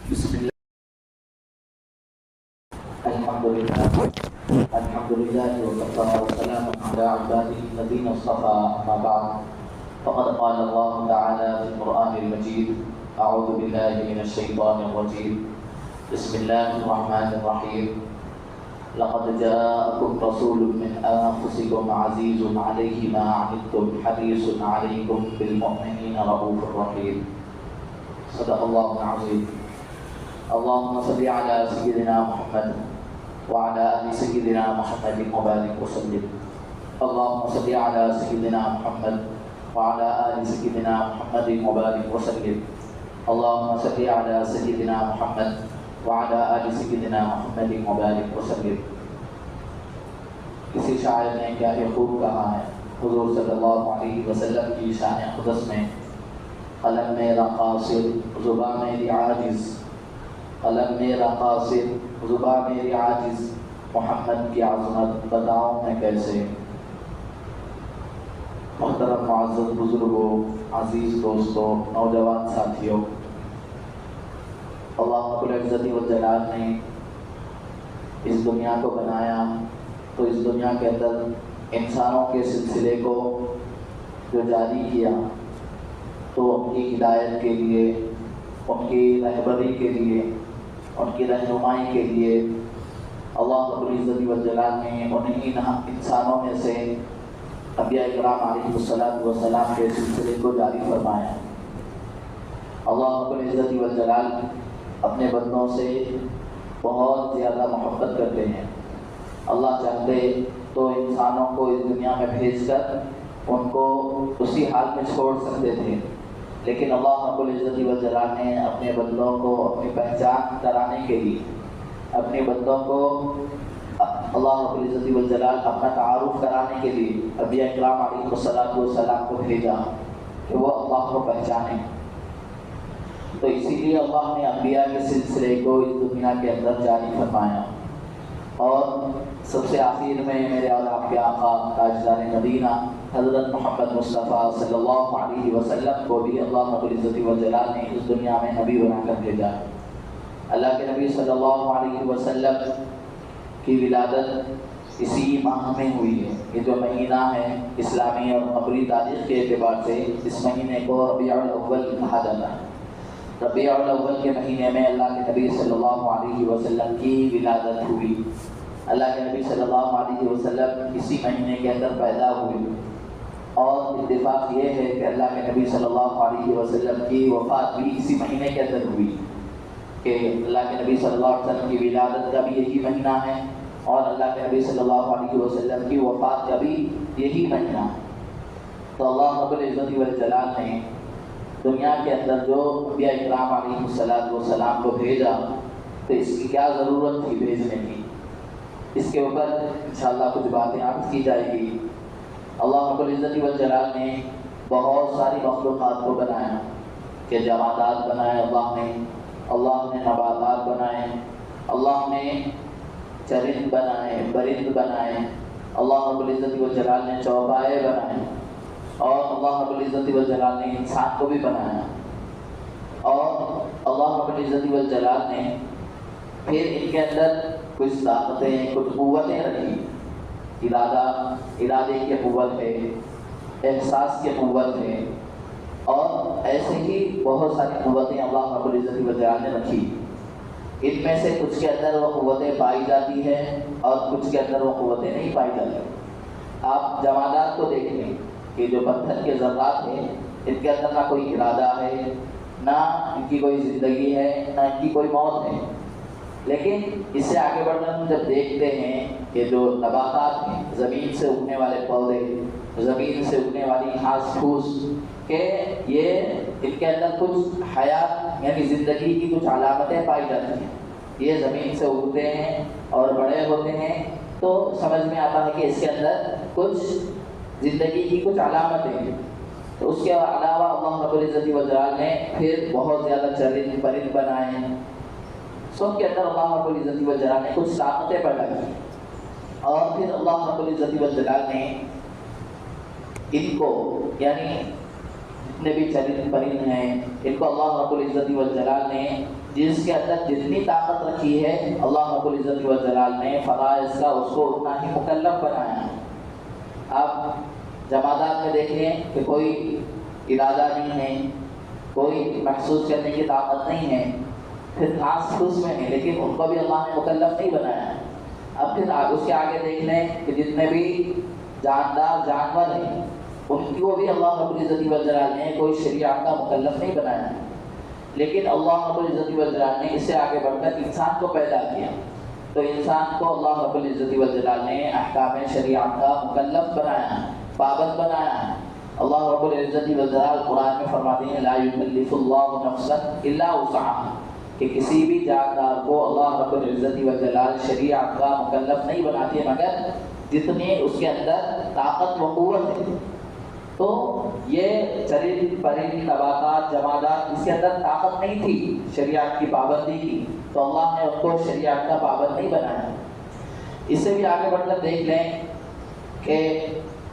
بسم الله. الحمد لله وكفى وسلام على عباده الذين اصطفى. أما بعد فقد قال الله تعالى في القرآن المجيد: أعوذ بالله من الشيطان الرجيم. بسم الله الرحمن الرحيم. لقد جاءكم رسول من أنفسكم عزيز عليه ما عنتم حريص عليكم بالمؤمنين رؤوف رحيم. صدق الله العظيم. اللهم صل على سيدنا محمد وعلى آل سيدنا محمد وبارك وسلم. اللهم صل على سيدنا محمد وعلى آل سيدنا محمد وبارك وسلم. اللهم صل على سيدنا محمد وعلى آل سيدنا محمد وبارك وسلم. کسی شاعر نے کیا یہ خوب کہا ہے، حضور صلی اللہ علیہ وسلم کی شان اقدس میں: قلم میرا قاصر زباں میری عاجز، قلم میرا قاصر زباں میری عاجز، محمد کی عظمت بتاؤں میں کیسے. محترم معزز بزرگوں، عزیز دوستوں، نوجوان ساتھیوں، اللہ رب العزت والجلال نے اس دنیا کو بنایا تو اس دنیا کے اندر انسانوں کے سلسلے کو جو جاری کیا تو ان کی ہدایت کے لیے، ان کی رہبری کے لیے، ان کی رہنمائی کے لیے اللہ رب العزت والجلال نے انہیں انسانوں میں سے انبیاء کرام علیہ السلام کے سلسلے کو جاری فرمایا. اللہ رب العزت والجلال اپنے بندوں سے بہت زیادہ محبت کرتے ہیں. اللہ چاہتے تو انسانوں کو اس دنیا میں بھیج کر ان کو اسی حال میں چھوڑ سکتے تھے، لیکن اللہ رب العزت والجلال نے اپنے بندوں کو اپنی پہچان کرانے کے لیے، اپنے بندوں کو اللہ رب العزت والجلال اپنا تعارف کرانے کے لیے انبیاء کرام علیہ السلام کو بھیجا کہ وہ اللہ کو پہچانیں. تو اسی لیے اللہ نے انبیاء کے سلسلے کو اس دنیا کے اندر جاری فرمایا. اور سب سے آخر میں میرے اور آپ کے آقا تاجدار مدینہ حضرت محمد مصطفیٰ صلی اللہ علیہ وسلم کو بھی اللہ رب العزت والجلال نے اس دنیا میں نبی بنا کر بھیجا. اللہ کے نبی صلی اللہ علیہ وسلم کی ولادت اسی ماہ میں ہوئی ہے. یہ جو مہینہ ہے اسلامی اور قمری تاریخ کے اعتبار سے اس مہینے کو ربیع الاول کہا جاتا ہے. ربیع الاول کے مہینے میں اللہ کے نبی صلی اللہ علیہ وسلم کی ولادت ہوئی. اللہ کے نبی صلی اللہ علیہ وسلم اسی مہینے کے اندر پیدا ہوئے. اور اتفاق یہ ہے کہ اللہ کے نبی صلی اللہ علیہ وسلم کی وفات بھی اسی مہینے کے اندر ہوئی، کہ اللہ کے نبی صلی اللہ علیہ وسلم کی ولادت کا بھی یہی مہینہ ہے اور اللہ کے نبی صلی اللہ علیہ وسلم کی وفات کا بھی یہی مہینہ ہے. تو اللہ رب العزت والجلال نے دنیا کے اندر جو انبیاء کرام علیہ السلام کو بھیجا تو اس کی کیا ضرورت تھی بھیجنے کی، اس کے اوپر انشاءاللہ کچھ باتیں عرض کی جائے گی. اللہ رب العزت والجلال نے بہت ساری مخلوقات کو بنایا، کہ جمادات بنائے اللہ نے نباتات بنائے، اللہ نے چرند بنائے، برند بنائے، اللہ رب العزت والجلال نے چوپائے بنائے، اور اللہ رب العزت والجلال نے انسان کو بھی بنایا. اور اللہ رب العزت والجلال نے پھر ان کے اندر کچھ طاقتیں، کچھ قوتیں رکھی. ارادے کی قوت ہے، احساس کی قوت ہے، اور ایسے ہی بہت ساری قوتیں اللہ رب العزت والجلال نے رکھی. ان میں سے کچھ کے اندر وہ قوتیں پائی جاتی ہیں اور کچھ کے اندر وہ قوتیں نہیں پائی جاتی. آپ جمادات کو دیکھ لیں کہ جو پتھر کے ذرات ہیں ان کے اندر نہ کوئی ارادہ ہے، نہ ان کی کوئی زندگی ہے، نہ ان کی کوئی موت ہے. لیکن اس سے آگے بڑھ کر ہم جب دیکھتے ہیں کہ جو نباتات ہیں، زمین سے اگنے والے پودے، زمین سے اگنے والی گھاس پھوس، کہ یہ ان کے اندر کچھ حیات یعنی زندگی کی کچھ علامتیں پائی جاتی ہیں. یہ زمین سے اگتے ہیں اور بڑے ہوتے ہیں تو سمجھ میں آتا ہے کہ اس کے اندر کچھ زندگی کی کچھ علامتیں ہیں. تو اس کے علاوہ اللہ رب العزت والجلال نے پھر بہت زیادہ چرند پرند بنائے ہیں. سب کے اندر اللہ رب العزت والجلال نے کچھ طاقتیں پیدا کی، اور پھر اللہ رب العزت والجلال نے ان کو یعنی جتنے بھی چرند پرند ہیں ان کو اللہ رب العزت والجلال نے جس کے اندر جتنی طاقت رکھی ہے اللہ رب العزت والجلال نے فرائض کا اس کو اتنا ہی مکلف بنایا ہے۔ اب جمادات میں دیکھیں کہ کوئی ارادہ نہیں ہے، کوئی محسوس کرنے کی طاقت نہیں ہے، پھر گھاس پھوس میں ہے لیکن ان کو بھی اللہ نے مکلف نہیں بنایا ہے۔ اب پھر اس کے آگے دیکھ لیں کہ جتنے بھی جاندار جانور ہیں ان کو بھی اللہ رب العزت والجلال نے کوئی شریعت کا مکلف نہیں بنایا ہے، لیکن اللہ رب العزت والجلال نے اس سے آگے بڑھ کر انسان کو پیدا کیا، تو انسان کو اللہ رب العزت والجلال نے احکام شریعت کا مکلف بنایا ہے، پابند بنایا ہے۔ اللہ رب العزت والجلال قرآن میں فرماتے ہیں لا یکلف اللہ نفسا الا وسعہا، کہ کسی بھی جاندار کو اللہ رب العزت والجلال شریعت کا مکلف نہیں بناتے مگر جتنے اس کے اندر طاقت و قوت ہے۔ تو یہ چرند پرند نباتات جمادات اس کے اندر طاقت نہیں تھی شریعت کی پابندی کی، تو اللہ نے ان کو شریعت کا پابند نہیں بنایا۔ اس سے بھی آگے بڑھ کر دیکھ لیں کہ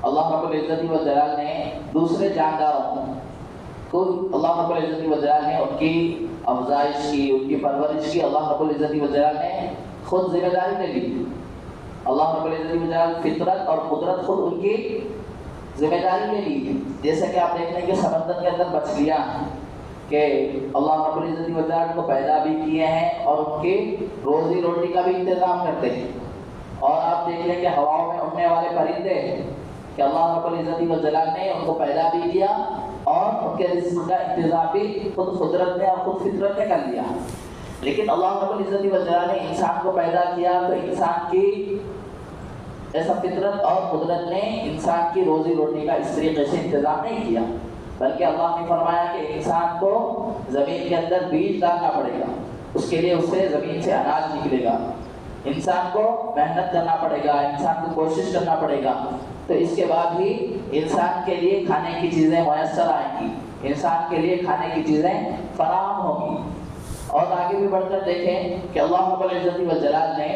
اللہ رب العزت والجلال نے دوسرے جانداروں کو اللہ رب العزت والجلال نے ان کی افزائش کی، ان کی پرورش کی، اللہ رب العزت والجلال نے خود ذمہ داری لے لی۔ اللہ رب العزت والجلال فطرت اور قدرت خود ان کی ذمہ داری لے لی۔ جیسے کہ آپ دیکھ لیں کہ سمندر کے اندر مچھلیاں کہ اللہ رب العزت والجلال کو پیدا بھی کیے ہیں اور ان کی روزی روٹی کا بھی انتظام کرتے ہیں۔ اور آپ دیکھ لیں کہ ہواؤں میں اڑنے والے پرندے کہ اللہ رب العزت والجلال نے ان کو پیدا بھی کیا اور ان کے رزق کا انتظام بھی خود قدرت نے اور خود فطرت نے کر لیا۔ لیکن اللہ رب العزت والجلال نے انسان کو پیدا کیا تو انسان کی ایسا فطرت اور قدرت نے انسان کی روزی روٹی کا اس طریقے سے انتظام نہیں کیا، بلکہ اللہ نے فرمایا کہ انسان کو زمین کے اندر بیج ڈالنا پڑے گا، اس کے لیے اس سے زمین سے اناج نکلے گا، انسان کو محنت کرنا پڑے گا، انسان کو کوشش کرنا پڑے گا، تو اس کے بعد ہی انسان کے لیے کھانے کی چیزیں میسر آئیں گی، انسان کے لیے کھانے کی چیزیں فراہم ہوں گی۔ اور آگے بھی بڑھ کر دیکھیں کہ اللہ رب العزت والجلال نے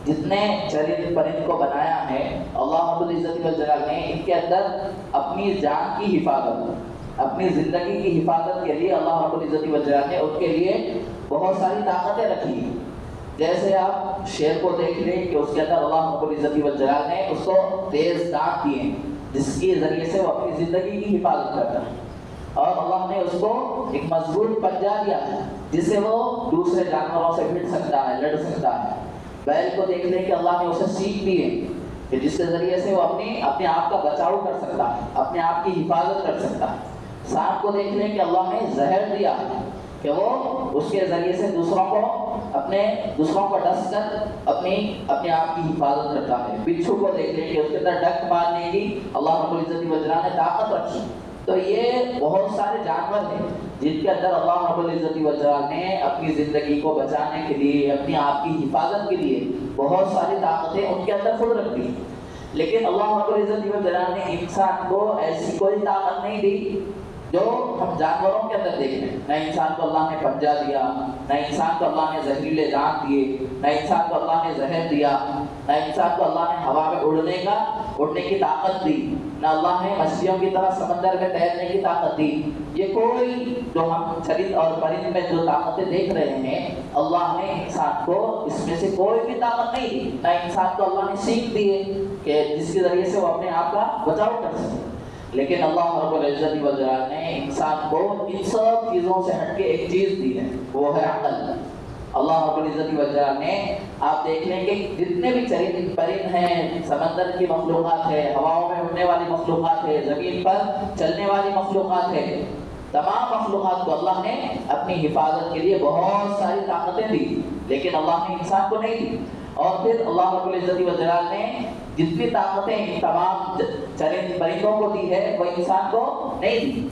جتنے چرند پرند کو بنایا ہے اللہ رب العزت والجلال نے ان کے اندر اپنی جان کی حفاظت، اپنی زندگی کی حفاظت کے لیے اللہ رب العزت والجلال نے ان کے لیے بہت ساری طاقتیں رکھی ہیں۔ جیسے آپ شیر کو دیکھ لیں کہ اس کے اندر اللہ رب العزت والجلال نے اس کو تیز دانت دیے ہیں جس کے ذریعے سے وہ اپنی زندگی کی حفاظت کرتا ہے، اور اللہ نے اس کو ایک مضبوط پنجہ دیا ہے جس سے وہ دوسرے جانوروں سے بھڑ سکتا ہے، لڑ سکتا ہے۔ بیل کو دیکھ لیں کہ اللہ نے اسے سینگ دی ہے کہ جس کے ذریعے سے وہ اپنے آپ کا بچاؤ کر سکتا ہے، اپنے آپ کی حفاظت کر سکتا ہے۔ سانپ کو دیکھ لیں کہ اللہ نے زہر دیا کہ وہ اس کے ذریعے سے دوسروں کو ڈس کر اپنے آپ کی حفاظت کرتا ہے۔ بچھو کو دیکھ لیں کہ اس کے اندر ڈک مارنے کی اللہ رب العزت والجلال نے طاقت رکھی۔ تو یہ بہت سارے جانور ہیں جن کے اندر اللہ رب العزت والجلال نے اپنی زندگی کو بچانے کے لیے، اپنی آپ کی حفاظت کے لیے بہت ساری طاقتیں ان کے اندر خود رکھ دی۔ لیکن اللہ رب العزت والجلال نے انسان کو ایسی کوئی طاقت نہیں دی جو ہم جانوروں کے اندر دیکھ لیں۔ نہ انسان کو اللہ نے پنجہ دیا، نہ انسان کو اللہ نے زہریلے دانت دیے، نہ انسان کو اللہ نے زہر دیا، نہ انسان کو اللہ نے ہوا میں اڑنے کی طاقت دی، نہ اللہ نے مچھلیوں کی طرح سمندر میں تیرنے کی طاقت دی۔ یہ کوئی جو ہم چرند اور پرند میں جو طاقتیں دیکھ رہے ہیں اللہ نے انسان کو اس میں سے کوئی بھی طاقت نہیں دی۔ نہ انسان کو اللہ نے سینگ دی ہے کہ جس کے ذریعے سے وہ اپنے آپ کا بچاؤ کر سکے، لیکن اللہ رب العزت والجلال نے انسان کو ان سب چیزوں سے ہٹ کے ایک چیز دی ہے، وہ ہے عقل۔ اللہ رب العزت والجلال نے آپ دیکھ لیں کہ جتنے بھی چرند پرند ہیں، سمندر کی مخلوقات ہے، ہواؤں میں اڑنے والی مخلوقات ہے، زمین پر چلنے والی مخلوقات ہے، تمام مخلوقات کو اللہ نے اپنی حفاظت کے لیے بہت ساری طاقتیں دی، لیکن اللہ نے انسان کو نہیں دی۔ اور پھر اللہ رب العزت والجلال نے جتنی طاقتیں تمام چرند پرندوں کو دی ہے وہ انسان کو نہیں دی۔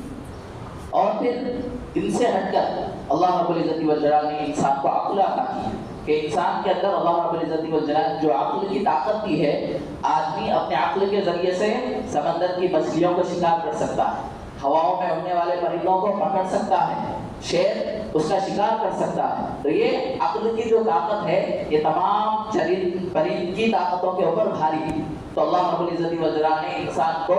اور پھر ان سے ہٹ کر اللہ رب العزت والجلال نے انسان کو عقل عطا کی کہ انسان کے اندر اللہ رب العزت والجلال جو عقل کی طاقت دی ہے، آدمی اپنے عقل کے ذریعے سے سمندر کی مچھلیوں کو شکار کر سکتا ہے، ہواؤں میں اڑنے والے پرندوں کو پکڑ سکتا ہے، شیر اس کا شکار کر سکتا ہے۔ تو یہ عقل کی جو طاقت ہے یہ تمام چرند پرند کی طاقتوں کے اوپر بھاری ہے۔ تو اللہ رب العزت والجلال نے انسان کو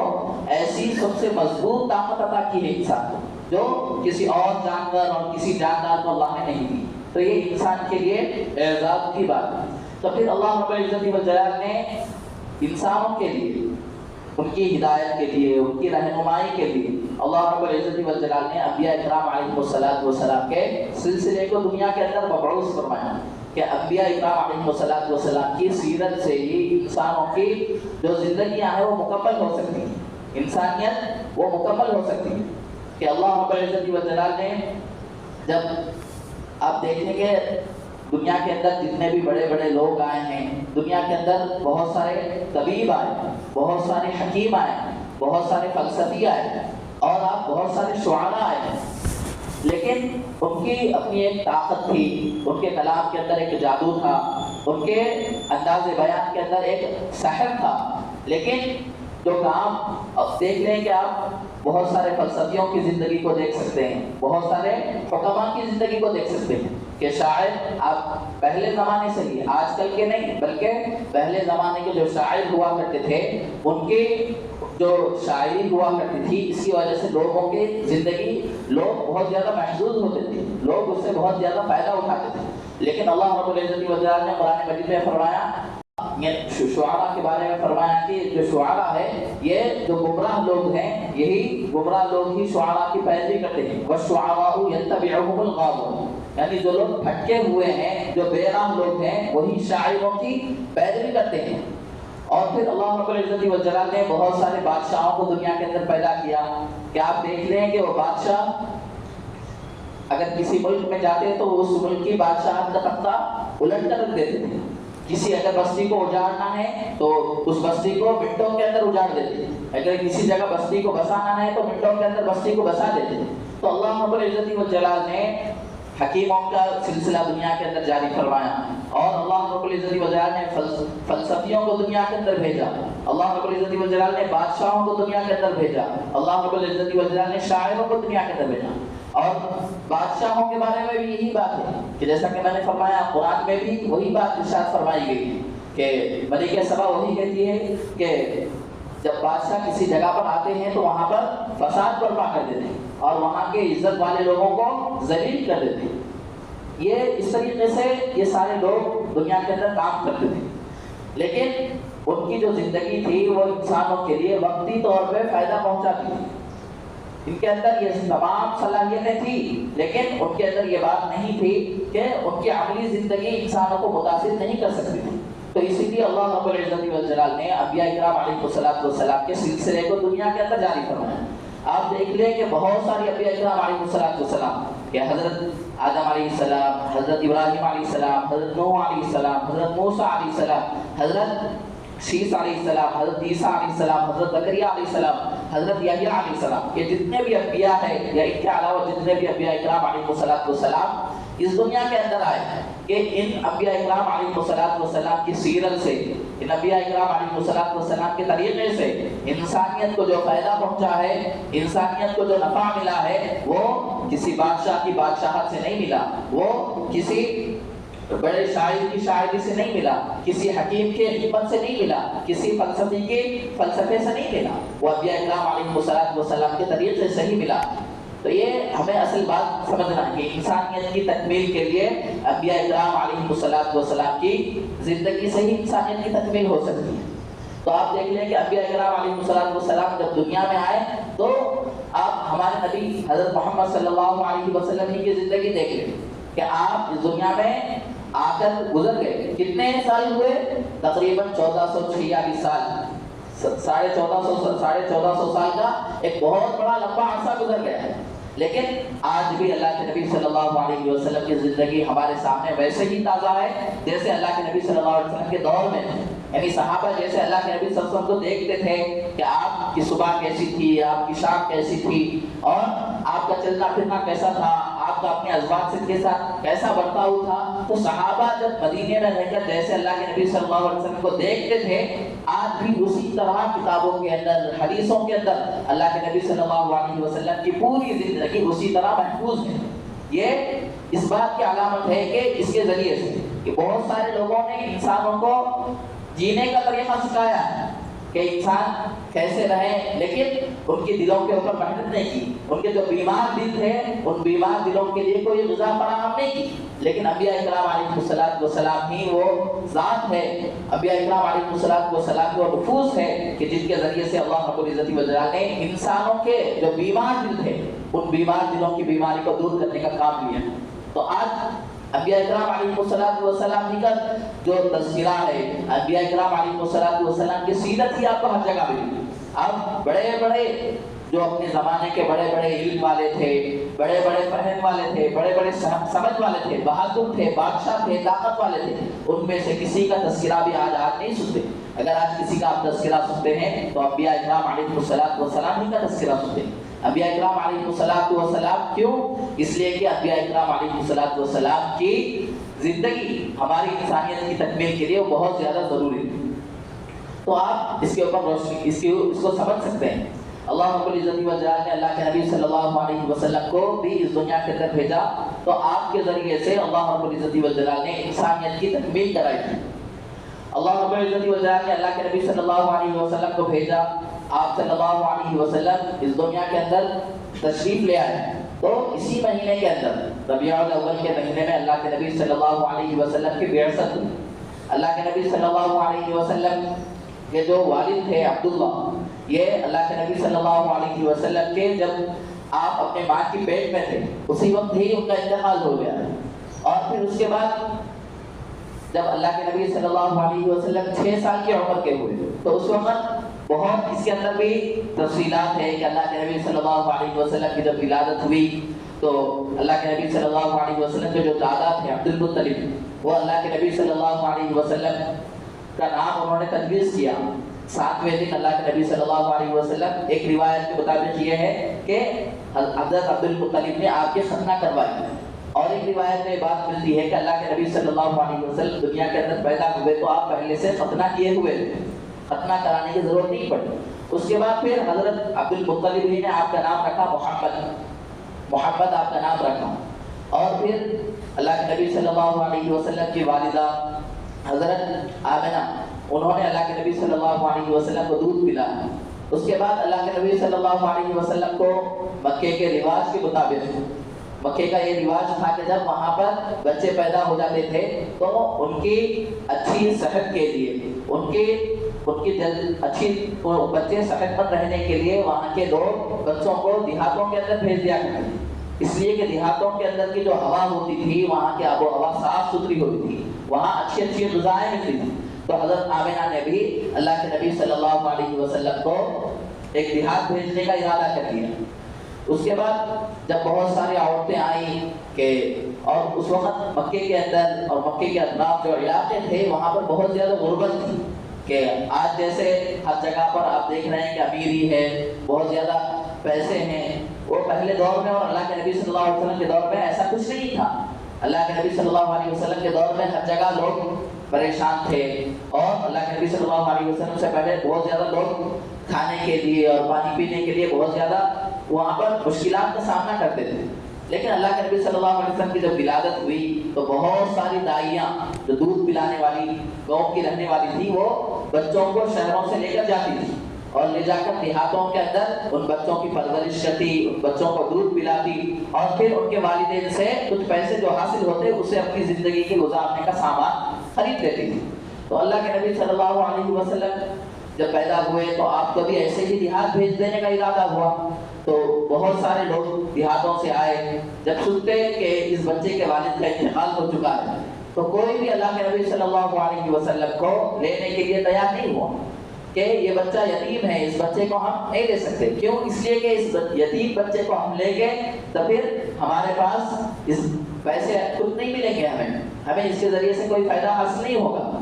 ایسی سب سے مضبوط طاقت عطا کی ہے انسان کو، جو کسی اور جانور اور کسی جاندار کو اللہ نے نہیں دی. تو یہ انسان کے لیے اعزاز کی بات ہے. تو پھر اللہ رب العزت والجلال نے انسانوں کے لیے، ان کی ہدایت کے لیے، ان کی رہنمائی کے لیے اللہ رب العزت والجلال نے انبیاء اکرام علیہ السلام کے سلسلے کو دنیا کے اندر مبعوث فرمایا کہ انبیاء اکرام علیہ السلام کی سیرت سے ہی انسانوں کی جو زندگیاں ہیں وہ مکمل ہو سکتی ہیں، انسانیت وہ مکمل ہو سکتی ہے. کہ اللہ رب العزت والجلال نے، جب آپ دیکھیں گے دنیا کے اندر جتنے بھی بڑے بڑے لوگ آئے ہیں، دنیا کے اندر بہت سارے طبیب آئے، بہت سارے حکیم آئے، بہت سارے فلسفی آئے، اور آپ بہت سارے شعراء آئے ہیں، لیکن ان کی اپنی ایک طاقت تھی، ان کے کلام کے اندر ایک جادو تھا، ان کے انداز بیان کے اندر ایک سحر تھا. لیکن جو کام اب دیکھ لیں کہ آپ بہت سارے فلسفیوں کی زندگی کو دیکھ سکتے ہیں، بہت سارے حکماء کی زندگی کو دیکھ سکتے ہیں کہ شاعر آپ پہلے زمانے سے ہی، آج کل کے نہیں بلکہ پہلے زمانے کے جو شاعر ہوا کرتے تھے، ان کی جو شاعری ہوا کرتی تھی، اس کی وجہ سے لوگوں کی زندگی، لوگ بہت زیادہ محظوظ ہوتے تھے، لوگ اس سے بہت زیادہ فائدہ اٹھاتے تھے. لیکن اللہ رب العزت والجلال نے قرآن مجید میں فرمایا، شعراء کے بارے میں فرمایا کہ جو شعراء ہے، یہ جو گمراہ لوگ ہیں، یہی گمراہ لوگ ہی شعراء کی پیروی کرتے ہیں. وَالشُّعَرَاءُ يَتَّبِعُهُمُ الْغَاوُونَ، یعنی جو لوگ بھٹکے ہوئے ہیں، جو بے راہ لوگ ہیں، وہی شاعروں کی پیروی کرتے ہیں. اور پھر اللہ رب العزت والجلال نے بہت سارے بادشاہوں کو دنیا کے اندر پیدا کیا کہ آپ دیکھ لیں کہ وہ بادشاہ اگر کسی ملک میں جاتے ہیں تو اس ملک کی بادشاہت کا تختہ الٹ کر رکھ دیتے تھے. کسی اگر بستی کو اجاڑنا ہے تو اس بستی کو منٹوں کے اندر اجاڑ دیتے، اگر کسی جگہ بستی کو بسانا ہے تو منٹوں کے اندر بستی کو بسا دیتے. تو اللہ رب العزت والجلال نے حکیموں کا سلسلہ دنیا کے اندر جاری فرمایا، اور اللہ رب العزت والجلال نے فلسفیوں کو دنیا کے اندر بھیجا، اللہ رب العزت والجلال نے بادشاہوں کو دنیا کے اندر بھیجا، اللہ رب العزت والجلال نے شاعروں کو دنیا کے اندر بھیجا. اور بادشاہوں کے بارے میں بھی یہی بات ہے کہ جیسا کہ میں نے فرمایا، قرآن میں بھی وہی بات ارشاد فرمائی گئی ہے کہ ملکہ سبا وہی کہتی ہے کہ جب بادشاہ کسی جگہ پر آتے ہیں تو وہاں پر فساد برپا کر دیتے ہیں اور وہاں کے عزت والے لوگوں کو ذلیل کر دیتے ہیں. یہ اس طریقے سے یہ سارے لوگ دنیا کے اندر کام کرتے تھے، لیکن ان کی جو زندگی تھی وہ انسانوں کے لیے وقتی طور پہ فائدہ پہنچاتی تھی. ان کے اندر یہ تمام صلاحیتیں تھیں، لیکن ان کے اندر یہ بات نہیں تھی کہ ان کی عملی زندگی انسانوں کو متاثر نہیں کر سکتی تھی. تو اسی لیے اللہ رب العزت والجلال نے انبیاء کرام علیہ السلام کے سلسلے کو دنیا کے اندر جاری فرمایا. آپ دیکھ لیں کہ بہت ساری انبیاء کرام علیہ السلام کہ حضرت آدم علیہ السلام، حضرت ابراہیم علیہ السلام، حضرت نوح علیہ السلام، حضرت موسیٰ علیہ السلام، حضرت شیس علیہ السلام، حضرت عیسیٰ علیہ السلام، حضرت زکریا علیہ السلام، حضرت یحییٰ علیہ السلام، یہ جتنے بھی انبیاء ہیں یا ان کے علاوہ جتنے بھی انبیاء اکرام علیہ السلام اس دنیا کے اندر آئے کہ ان انبیاء اکرام علیہ السلام کی سیرت سے، ان انبیاء اکرام علیہ السلام کے طریقے سے انسانیت کو جو فائدہ پہنچا ہے، انسانیت کو جو نفع ملا ہے، وہ کسی بادشاہ کی بادشاہت سے نہیں ملا، وہ کسی بڑے شاعر کی شاعری سے نہیں ملا، کسی حکیم کے حکمت سے نہیں ملا، کسی فلسفی کے فلسفے سے نہیں ملا، وہ انبیاء اکرام علیہ السلام کے طریقے سے ہی ملا. تو یہ ہمیں اصل بات سمجھنا ہے کہ انسانیت کی تکمیل کے لیے انبیاء اکرام علیہ السلام کی زندگی سے ہی انسانیت کی تکمیل ہو سکتی ہے. تو آپ دیکھ لیں کہ انبیاء اکرام علیہ السلام جب دنیا میں آئے تو آپ ہمارے نبی حضرت محمد صلی اللہ علیہ وسلم کی زندگی دیکھ لیں کہ آپ اس دنیا میں آ کر گزر گئے. کتنے سال ہوئے؟ تقریباً 1446 سال، 1450 سال کا ایک بہت بڑا لمبا عرصہ گزر گیا ہے. لیکن آج بھی اللہ کے نبی صلی اللہ علیہ وسلم کی زندگی ہمارے سامنے ویسے ہی تازہ ہے جیسے اللہ کے نبی صلی اللہ علیہ وسلم کے دور میں. یعنی صحابہ جیسے اللہ کے نبی صلی اللہ علیہ وسلم کو دیکھتے تھے کہ آپ کی صبح کیسی تھی، آپ کی شام کیسی تھی، اور آپ کا چلنا پھرنا کیسا تھا، آپ کا اپنے ازواج سے کے ساتھ کیسا برتاؤ تھا. تو صحابہ جب مدینے میں رہ کر جیسے اللہ کے نبی صلی اللہ علیہ وسلم کو دیکھتے تھے، آج بھی اسی طرح کتابوں کے اندر، حدیثوں کے اندر اللہ کے نبی صلی اللہ علیہ وسلم کی پوری زندگی اسی طرح محفوظ ہے. یہ اس بات کی علامت ہے کہ اس کے ذریعے سے کہ بہت سارے لوگوں نے انسانوں کو جینے کا طریقہ سکھایا ہے، کہ انسان کیسے رہیں، لیکن ان کی دلوں کے اوپر محنت نہیں کی. ان کے جو بیمار دل تھے ان بیمار دلوں کے لیے کوئی غذا فراہم نہیں کی. لیکن انبیاء اکرام علیہ السلام ہی وہ ذات ہے، انبیاء اکرام علیہ السلام وہ نفوذ ہے کہ جن کے ذریعے سے اللہ رب العزت والجلال نے انسانوں کے جو بیمار دل تھے ان بیمار دلوں کی بیماری کو دور کرنے کا کام لیا. تو آج انبیاء اکرام علیہ السلام ہی کا جو تذکرہ ہے، انبیاء اکرام علیہ السلام کی سیرت ہی آپ کو ہر جگہ ملی. اب بڑے بڑے جو اپنے زمانے کے بڑے بڑے علم والے تھے، بڑے بڑے فہم والے تھے، بڑے بڑے سمجھ والے تھے، بہادر تھے، بادشاہ تھے، طاقت والے تھے، ان میں سے کسی کا تذکرہ بھی آج نہیں سنتے. اگر آج کسی کا آپ تذکرہ سنتے ہیں تو انبیاء اکرام علیہ السلام ہی کا تذکرہ سنتے ہیں. انبیاء اکرام علیہ السلام کیوں؟ اس لیے کہ انبیاء اکرام علیہ السلام کی زندگی ہماری انسانیت کی تکمیل کے لیے بہت زیادہ ضروری ہے. تو آپ اس کے اوپر روشنی اس کو سمجھ سکتے ہیں. اللہ رب العزت والجلال نے اللہ کے نبی صلی اللہ علیہ وسلم کو بھی اس دنیا کے اندر بھیجا تو آپ کے ذریعے سے اللہ رب العزت والجلال نے انسانیت کی تکمیل کرائی تھی. اللہ رب العزت والجلال نے اللہ کے نبی صلی اللہ علیہ وسلم کو بھیجا. آپ صلی اللہ علیہ وسلم اس دنیا کے اندر تشریف لے آئے تو اسی مہینے کے اندر ربیع الاول کے مہینے میں اللہ کے نبی صلی اللہ علیہ وسلم کی بعثت ہوئی. اللہ کے نبی صلی اللہ علیہ وسلم کے جو والد تھے عبداللہ، یہ اللہ کے نبی صلی اللہ علیہ وسلم کے جب آپ اپنے ماں کی پیٹ میں تھے اسی وقت ہی ان کا انتقال ہو گیا. اور پھر اس کے بعد جب اللہ کے نبی صلی اللہ علیہ وسلم 6 سال کی عمر کے ہوئے تو اس وقت بہت اس کے اندر بھی تفصیلات ہے کہ اللہ کے نبی صلی اللہ علیہ وسلم کی جب ولادت ہوئی تو اللہ کے نبی صلی اللہ علیہ وسلم کے جو دادا تھے عبد المطلب، وہ اللہ کے نبی صلی اللہ علیہ وسلم کا نام انہوں نے تجویز کیا. 7ویں دن اللہ کے نبی صلی اللہ علیہ وسلم، ایک روایت کے مطابق یہ ہے کہ حضرت عبد المطلب نے آپ کے ختنہ کروائی. اور ایک روایت میں بات ملتی ہے کہ اللہ کے نبی صلی اللہ علیہ وسلم دنیا کے اندر پیدا ہوئے تو آپ پہلے سے ختنہ کیے ہوئے تھے، ختنہ کرانے کی ضرورت نہیں پڑی. اس کے بعد پھر حضرت عبد المطلب نے آپ کا نام رکھا محمد آپ کا نام رکھا. اور پھر اللہ کے نبی صلی اللہ علیہ وسلم کی والدہ حضرت آمنہ، انہوں نے اللہ کے نبی صلی اللہ علیہ وسلم کو دودھ پلایا. اس کے بعد اللہ کے نبی صلی اللہ علیہ وسلم کو مکے کے رواج کے مطابق، مکے کا یہ رواج تھا کہ جب وہاں پر بچے پیدا ہو جاتے تھے تو ان کی اچھی صحت کے لیے، ان کی اچھی بچے صحت مند رہنے کے لیے وہاں کے لوگ بچوں کو دیہاتوں کے اندر بھیج دیا کرتے تھے. اس لیے کہ دیہاتوں کے اندر کی جو ہوا ہوتی تھی، وہاں کی آب و ہوا صاف ستھری ہوتی تھی، وہاں اچھی غذائیں ملتی تھی. تو حضرت آمنہ نے بھی اللہ کے نبی صلی اللہ علیہ وسلم کو ایک دیہات بھیجنے کا ارادہ کر دیا. اس کے بعد جب بہت ساری عورتیں آئیں کہ اور اس وقت مکے کے اندر اور مکے کے اطراف جو علاقے تھے وہاں پر بہت زیادہ غربت تھی کہ آج جیسے ہر جگہ پر آپ دیکھ رہے ہیں کہ امیری ہے، بہت زیادہ پیسے ہیں. وہ پہلے دور میں اور اللہ کے نبی صلی اللہ علیہ وسلم کے دور میں ایسا کچھ نہیں تھا. اللہ کے نبی صلی اللہ علیہ وسلم کے دور میں ہر جگہ لوگ پریشان تھے اور اللہ کے نبی صلی اللہ علیہ وسلم سے پہلے بہت زیادہ لوگ کھانے کے لیے اور پانی پینے کے لیے بہت زیادہ وہاں پر مشکلات کا سامنا کرتے تھے. لیکن اللہ کے نبی صلی اللہ علیہ وسلم کی جب ولادت ہوئی تو بہت ساری دائیاں جو دودھ پلانے والی قوم کی رہنے والی تھی وہ بچوں کو شہروں سے لے کر جاتی تھی اور لے جا کر دیہاتوں کے اندر ان بچوں کی پرورش کرتی، ان بچوں کو دودھ پلاتی اور پھر ان کے والدین سے کچھ پیسے جو حاصل ہوتے اسے اپنی زندگی کے گزارنے کا سامان خرید لیتی تھی. تو اللہ کے نبی صلی اللہ علیہ وسلم جب پیدا ہوئے تو آپ کو بھی ایسے ہی دیہات بھیج دینے کا ارادہ ہوا. تو بہت سارے لوگ دیہاتوں سے آئے. جب سنتے کہ اس بچے کے والد کا انتقال ہو چکا ہے تو کوئی بھی اللہ کے نبی صلی اللہ علیہ وسلم کو لینے کے لیے تیار نہیں ہوا کہ یہ بچہ یتیم ہے، اس بچے کو ہم نہیں لے سکتے. کیوں؟ اس لیے کہ اس یتیم بچے کو ہم لے گئے تو پھر ہمارے پاس اس پیسے کچھ نہیں ملیں گے، ہمیں اس کے ذریعے سے کوئی فائدہ حاصل نہیں ہوگا.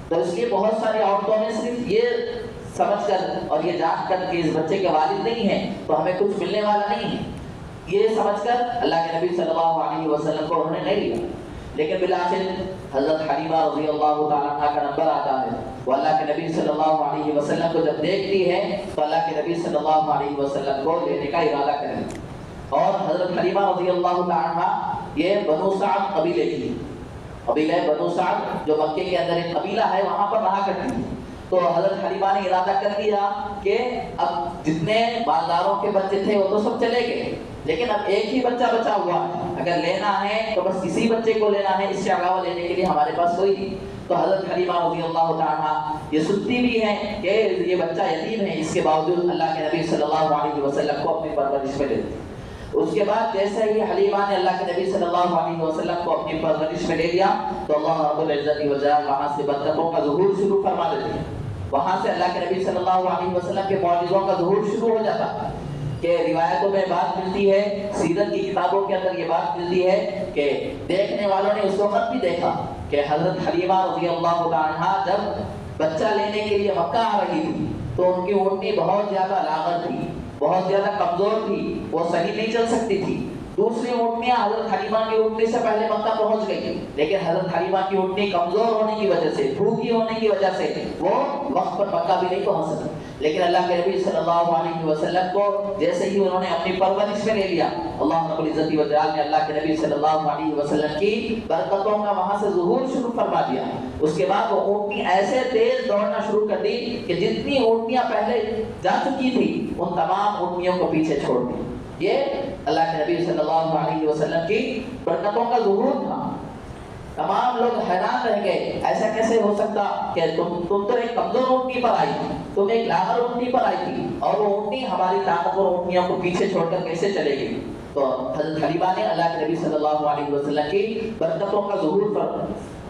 تو اس لیے بہت ساری عورتوں نے صرف یہ سمجھ کر اور یہ جان کر کہ اس بچے کے والد نہیں ہیں تو ہمیں کچھ ملنے والا نہیں ہے، یہ سمجھ کر اللہ کے نبی صلی اللہ علیہ وسلم کو انہوں نے نہیں لیا. لیکن بالآخر حضرت حلیمہ رضی اللہ تعالیٰ عنہ کا نمبر آتا ہے. وہ اللہ کے نبی صلی اللہ علیہ وسلم کو جب دیکھتی ہے تو اللہ کے نبی صلی اللہ علیہ وسلم کو لینے کا ارادہ کریں. اور حضرت حلیمہ رضی اللہ تعالیٰ عنہ یہ بنو سعد قبیلے کی، قبیلہ بنو سعد جو مکے کے اندر ایک قبیلہ ہے وہاں پر رہا کرتی ہے. تو حضرت حلیمہ نے ارادہ کر لیا کہ اب جتنے مالداروں کے بچے تھے وہ تو سب چلے گئے، لیکن اب ایک ہی بچہ بچا ہوا ہے، اگر لینا ہے تو بس اسی بچے کو لینا ہے، اس کے علاوہ لینے کے لیے ہمارے پاس کوئی نہیں۔ تو حضرت حلیمہ رضی اللہ تعالیٰ یہ سنتی بھی ہیں کہ یہ بچہ یتیم ہے، اس کے باوجود اللہ کے نبی صلی اللہ علیہ وسلم کو اپنی پرورش میں لیتے۔ اس کے بعد جیسے ہی حلیمہ نے اللہ کے نبی صلی اللہ علیہ وسلم کو اپنی پرورش میں لے لیا تو اللہ رب العزت وجل وہاں سے برکتوں کا ظہور شروع فرما دیتے ہیں، وہاں سے اللہ کے نبی صلی اللہ علیہ وسلم کے معجزوں کا ظہور شروع ہو جاتا ہے کہ روایتوں میں بات ملتی ہے، سیرت کی کتابوں کے اندر یہ بات ملتی ہے کہ دیکھنے والوں نے اس وقت بھی دیکھا کہ حضرت حلیمہ رضی اللہ عنہا جب بچہ لینے کے لیے مکہ آ رہی تھی تو ان کی اونٹنی بہت زیادہ لاغر تھی، بہت زیادہ کمزور تھی، وہ صحیح نہیں چل سکتی تھی۔ دوسری اونٹنیاں حضرت حلیمہ کی اونٹنی سے پہلے مکہ پہنچ گئی، لیکن حضرت حلیمہ کی اونٹنی کمزور ہونے کی وجہ سے، بھوکی ہونے کی وجہ سے وہ وقت پر مکہ بھی نہیں پہنچ سکی۔ لیکن اللہ کے نبی صلی اللہ علیہ وسلم کو جیسے ہی انہوں نے اپنی پرورش میں لے لیا، اللہ رب العزت والجلال نے اللہ کے نبی صلی اللہ علیہ وسلم کی برکتوں کا وہاں سے ظہور شروع فرما دیا۔ اس کے بعد وہ اونٹنی ایسے تیز دوڑنا شروع کر دی کہ جتنی اونٹنیاں پہلے جا چکی تھی ان تمام اونٹنیوں کو پیچھے چھوڑ دی۔ یہ اللہ کے نبی صلی اللہ علیہ وسلم کی برکتوں کا ظہور تھا۔ تمام لوگ حیران رہ گئے، ایسا کیسے ہو سکتا کہ تم تو ایک کمزور اونٹنی پر آئی تھی، تم ایک لاغر اونٹنی پر آئی تھی، اور وہ اونٹنی ہماری طاقتور اونٹنیوں کو پیچھے چھوڑ کر کیسے چلے گی؟ تو حضرت حلیمہ نے اللہ کے نبی صلی اللہ علیہ وسلم کی برکتوں کا ظہور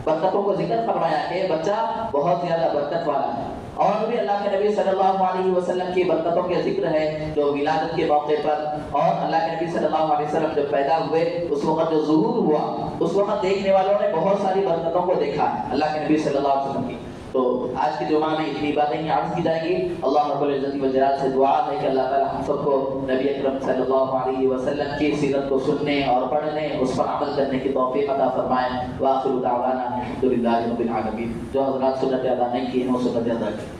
برکتوں کو ذکر فرمایا کہ بچہ بہت زیادہ برکت والا ہے۔ اور بھی اللہ کے نبی صلی اللہ علیہ وسلم کی برکتوں کے ذکر ہے جو ولادت کے موقع پر، اور اللہ کے نبی صلی اللہ علیہ وسلم جب پیدا ہوئے اس وقت جو ظہور ہوا اس وقت دیکھنے والوں نے بہت ساری برکتوں کو دیکھا ہے اللہ کے نبی صلی اللہ علیہ وسلم کی۔ تو آج کی جمعہ میں اتنی باتیں ہی عرض کی جائیں گی۔ اللہ رب العزت والجلال سے دعا ہے کہ اللہ تعالی ہم سب کو نبی اکرم صلی اللہ علیہ وسلم کی سیرت کو سننے اور پڑھنے، اس پر عمل کرنے کی توفیق عطا فرمائے۔ وآخر دعوانا الحمد للہ رب العالمین۔ جو حضرات سنت ادا نہیں کی ہیں وہ سنت ادا کریں۔